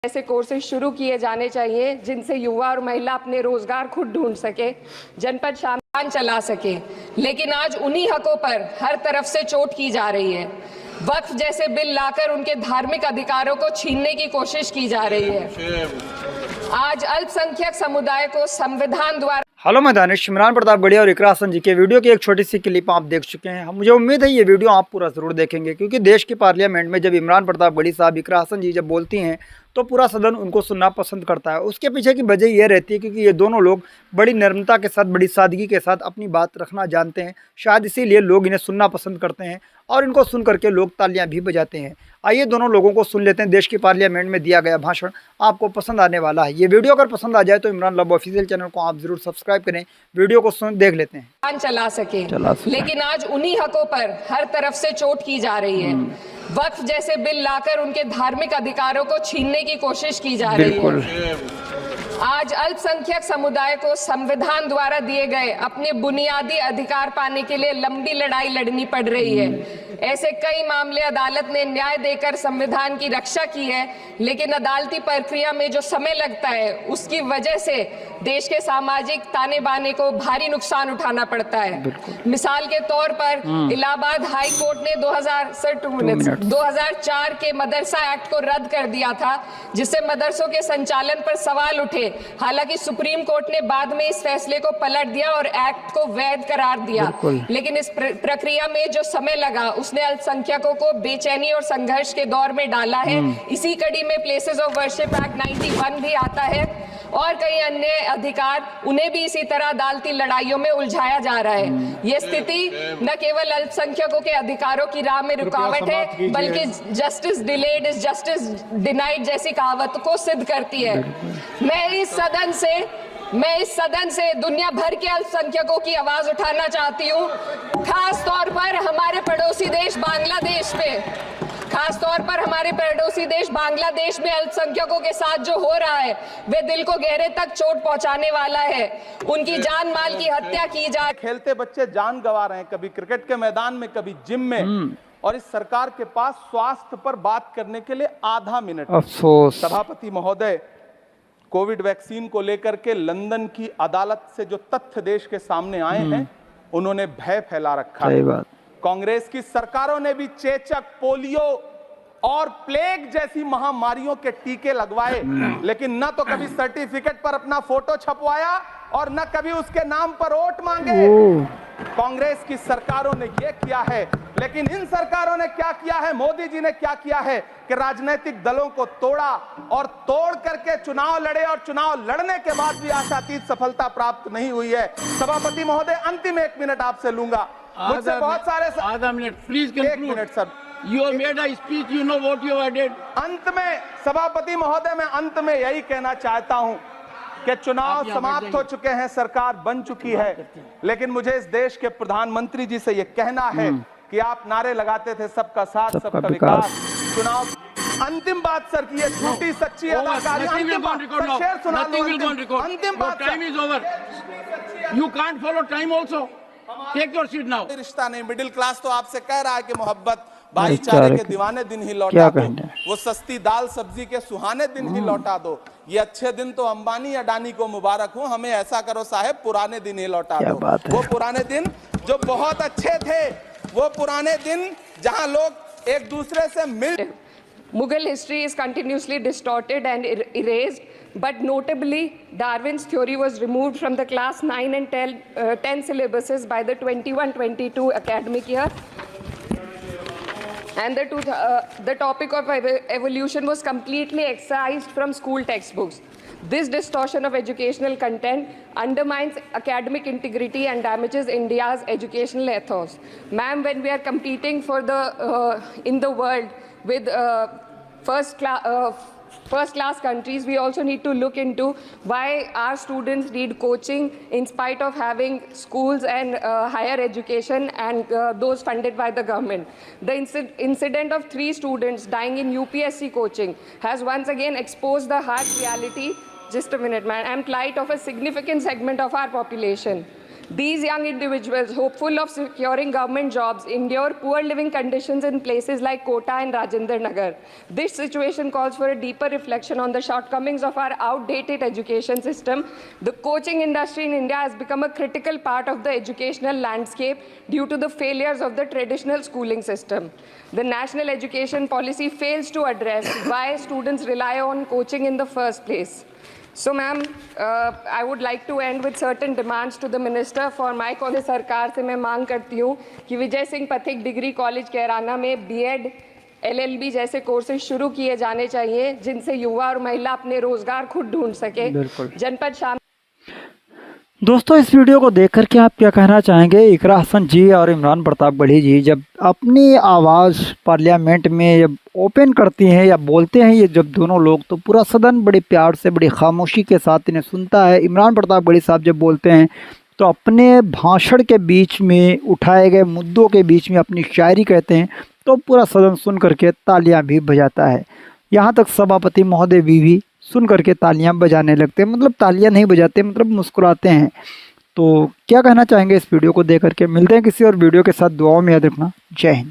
ऐसे कोर्सेज शुरू किए जाने चाहिए जिनसे युवा और महिला अपने रोजगार खुद ढूंढ सके, जनपद शामियान चला सके। लेकिन आज उन्हीं हकों पर हर तरफ से चोट की जा रही है। वक्फ जैसे बिल लाकर उनके धार्मिक अधिकारों को छीनने की कोशिश की जा रही है। आज अल्पसंख्यक समुदाय को संविधान द्वारा। हेलो, मैं दानिश। इमरान प्रताप गढ़िया और इकरा हसन जी के वीडियो की एक छोटी सी क्लिप आप देख चुके हैं। मुझे उम्मीद है ये वीडियो आप पूरा ज़रूर देखेंगे, क्योंकि देश की पार्लियामेंट में जब इमरान प्रताप गढ़ी साहब, इकरा हसन जी जब बोलती हैं तो पूरा सदन उनको सुनना पसंद करता है। उसके पीछे की वजह यह रहती है क्योंकि ये दोनों लोग बड़ी नम्रता के साथ, बड़ी सादगी के साथ अपनी बात रखना जानते हैं। शायद इसीलिए लोग इन्हें सुनना पसंद करते हैं और इनको सुन करके लोग तालियां भी बजाते हैं। आइए दोनों लोगों को सुन लेते हैं। देश की पार्लियामेंट में दिया गया भाषण आपको पसंद आने वाला है। ये वीडियो अगर पसंद आ जाए तो इमरान लव ऑफिशियल चैनल को आप जरूर सब्सक्राइब करें। वीडियो को सुन देख लेते हैं। चला सके। लेकिन आज उन्हीं हकों पर हर तरफ से चोट की जा रही है। वक्फ जैसे बिल लाकर उनके धार्मिक अधिकारों को छीनने की कोशिश की जा रही है। आज अल्पसंख्यक समुदाय को संविधान द्वारा दिए गए अपने बुनियादी अधिकार पाने के लिए लंबी लड़ाई लड़नी पड़ रही है। ऐसे कई मामले अदालत ने न्याय देकर संविधान की रक्षा की है, लेकिन अदालती प्रक्रिया में जो समय लगता है उसकी वजह से देश के सामाजिक ताने बाने को भारी नुकसान उठाना पड़ता है। मिसाल के तौर पर इलाहाबाद हाई कोर्ट ने 2004 के मदरसा एक्ट को रद्द कर दिया था, जिससे मदरसों के संचालन पर सवाल उठे। हालांकि सुप्रीम कोर्ट ने बाद में इस फैसले को पलट दिया और एक्ट को वैध करार दिया, लेकिन इस प्रक्रिया में जो समय लगा उसने अल्पसंख्यकों को बेचैनी और संघर्ष के दौर में डाला है। इसी कड़ी में प्लेसेस ऑफ वर्शिप एक्ट 91 भी आता है और कई अन्य अधिकार, उन्हें भी इसी तरह अदालती लड़ाइयों में उलझाया जा रहा है। ये स्थिति न केवल अल्पसंख्यकों के अधिकारों की राह में रुकावट है, बल्कि justice delayed is justice denied जैसी कहावत को सिद्ध करती है। मैं इस सदन से दुनिया भर के अल्पसंख्यकों की आवाज उठाना चाहती हूँ, खास तौर पर हमारे पड़ोसी देश बांग्लादेश में अल्पसंख्यकों के साथ जो हो रहा है वे दिल को गहरे तक चोट पहुंचाने वाला है। उनकी जान माल की हत्या की जा। खेलते बच्चे जान गंवा रहे हैं, कभी क्रिकेट के मैदान में, कभी जिम में, और इस सरकार के पास स्वास्थ्य पर बात करने के लिए आधा मिनट। अफसोस। सभापति महोदय, कोविड वैक्सीन को लेकर के लंदन की अदालत से जो तथ्य देश के सामने आए हैं, उन्होंने भय फैला रखा है। कांग्रेस की सरकारों ने भी चेचक, पोलियो और प्लेग जैसी महामारियों के टीके लगवाए, लेकिन न तो कभी सर्टिफिकेट पर अपना फोटो छपवाया और न कभी उसके नाम पर वोट मांगे। कांग्रेस की सरकारों ने यह किया है, लेकिन इन सरकारों ने क्या किया है, मोदी जी ने क्या किया है कि राजनीतिक दलों को तोड़ा और तोड़ करके चुनाव लड़े, और चुनाव लड़ने के बाद भी आशातीत सफलता प्राप्त नहीं हुई है। सभापति महोदय, अंतिम 1 मिनट आपसे लूंगा। मुझसे बहुत सारे आधा minute please. 1 minute sir. You have made a speech, you know what you have did. अंत में सभापति महोदय, मैं अंत में यही कहना चाहता हूं कि चुनाव समाप्त हो चुके हैं, सरकार बन चुकी है, लेकिन मुझे इस देश के प्रधानमंत्री जी से यह कहना है कि आप नारे लगाते थे सबका साथ सबका विकास। चुनाव अंतिम बात सर की, ये झूठी सच्ची अदाकारी। अंतिम बात शेर सुना दो। अंतिम बात, time is over, you can't follow time also, take your seat now. रिश्ता नहीं, मिडिल क्लास तो आपसे कह रहा है कि मोहब्बत, भाईचारे के दीवाने दिन ही लौटा दो, वो सस्ती दाल सब्जी के सुहाने दिन ही लौटा दो। ये अच्छे दिन तो अंबानी अडानी को मुबारक हो, हमें ऐसा करो साहब, पुराने दिन ही लौटा दो। वो पुराने दिन जो बहुत अच्छे थे, वो पुराने दिन जहां लोग एक दूसरे से मिल। Mughal history is continuously distorted and erased, but notably Darwin's theory was removed from the class 9 and 10 syllabuses by the 21-22 academic year, and the topic of evolution was completely excised from school textbooks. This distortion of educational content undermines academic integrity and damages India's educational ethos. Ma'am, when we are competing for in the world with first class countries, we also need to look into why our students need coaching in spite of having schools and higher education and those funded by the government. The incident of 3 students dying in UPSC coaching has once again exposed the harsh reality, just a minute man, and plight of a significant segment of our population. These young individuals, hopeful of securing government jobs, endure poor living conditions in places like Kota and Rajendra Nagar. This situation calls for a deeper reflection on the shortcomings of our outdated education system. The coaching industry in India has become a critical part of the educational landscape due to the failures of the traditional schooling system. The national education policy fails to address why students rely on coaching in the first place. So, ma'am, I would like to end with certain demands to the minister for my college. सरकार से मैं मांग करती हूँ कि Vijay Singh Pathik degree college Kairana में BEd LLB जैसे courses शुरू किए जाने चाहिए, जिनसे युवा और महिला अपने रोजगार खुद ढूंढ सके। जनपद शामिल। दोस्तों, इस वीडियो को देख करके आप क्या कहना चाहेंगे? इकरा हसन जी और इमरान प्रतापगढ़ी जी जब अपनी आवाज़ पार्लियामेंट में जब ओपन करती हैं या बोलते हैं, ये जब दोनों लोग, तो पूरा सदन बड़े प्यार से, बड़ी खामोशी के साथ इन्हें सुनता है। इमरान प्रतापगढ़ी साहब जब बोलते हैं तो अपने भाषण के बीच में उठाए गए मुद्दों के बीच में अपनी शायरी कहते हैं, तो पूरा सदन सुन करके तालियां भी बजाता है। यहाँ तक सभापति महोदय भी सुन करके तालियां बजाने लगते हैं, मतलब तालियां नहीं बजाते, मतलब मुस्कुराते हैं। तो क्या कहना चाहेंगे इस वीडियो को देख करके? मिलते हैं किसी और वीडियो के साथ। दुआओं में याद रखना। जय हिंद।